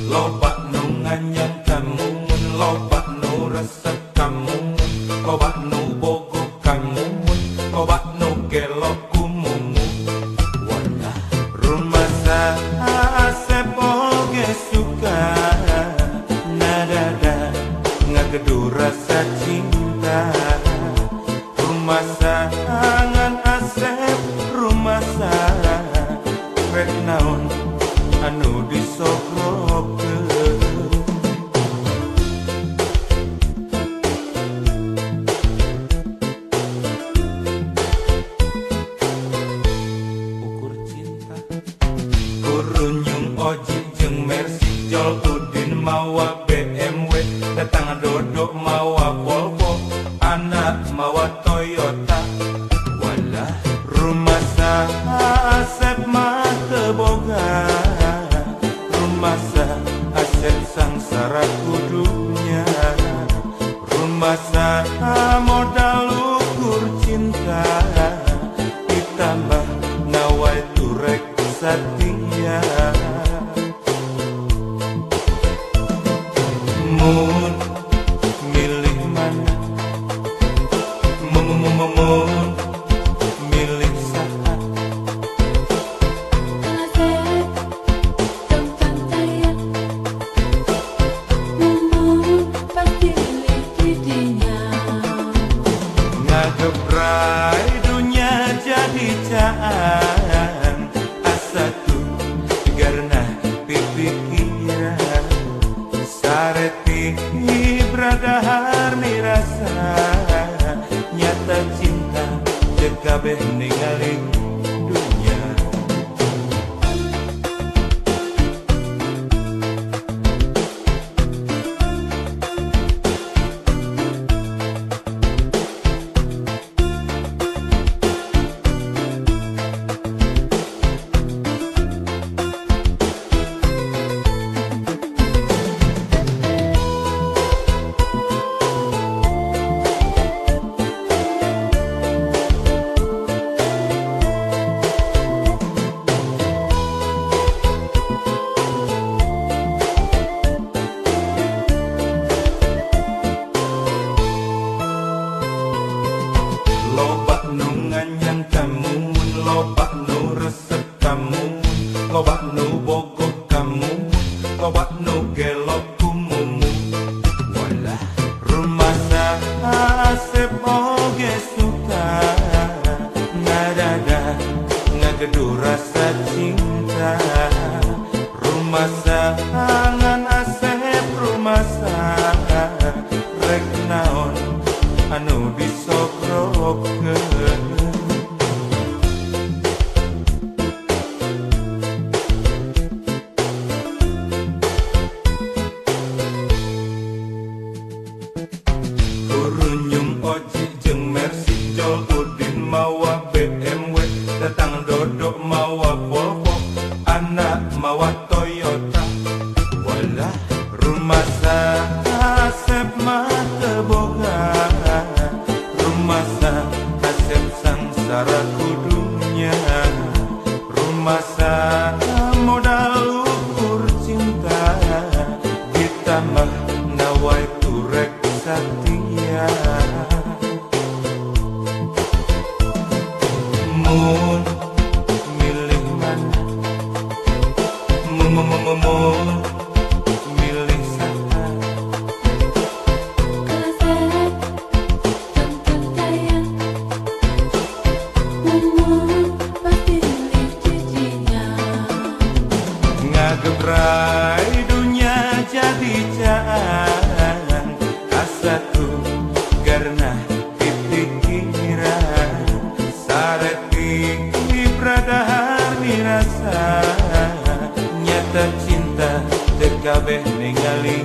Loba nu nganyang kamu, loba nu resep kamu, loba nu bogo kamu, loba nu gelo kumumu. Wadah rumah Asep oge suka nadada ngagedu rasa cinta. Rumah sangan Asep, rumah rek naon anu disogrogkeun. Ukur cinta kurunyung Oji jeung Mercy, Jol Udin mawa BMW, datang Dodo mawa Volvo, anak mawa Toyota. Walah rumah Asep mah teu boga, rumah Asep sangsara kudunya. Rumah modal ukur cinta, ditambah nawai turek satia. Mun milih mana, mun milih saha. Asep gampang kaya, mumun pasti milih didinya. Ngagebrai dunia jadi caan, asa tuh karena pipikiran. Sareti bradahar nirasa, nyata cinta jeung kabeh ningali dunia. Loba nu nganyang kamu, loba nu resep kamu, loba nu bogo kamu, loba nu gelo kumumu. Walah rumah Asep oge suka nadada ngagedu rasa cinta. Rumah sangan Asep, rumah rek naon anu disogrogkeun. Kurunyung Oji jeung Mercy, Jol Udin mawa BMW, datang Dodo mawa Volvo, anak mawa Toyota. Walah rumah Asep mah teu boga, rumah Asep sangsara kudunya. Rumah modal ukur cinta, ditambah nawai turek satia. Mun milih mana, mun milih saha. Asep gampang kaya, mumun pasti milih didinya. Ngagebrai dunia jadi caan, asa tuh karena pipikiran. Sareti bradahar nirasa, nyata cinta teu kabeh ningali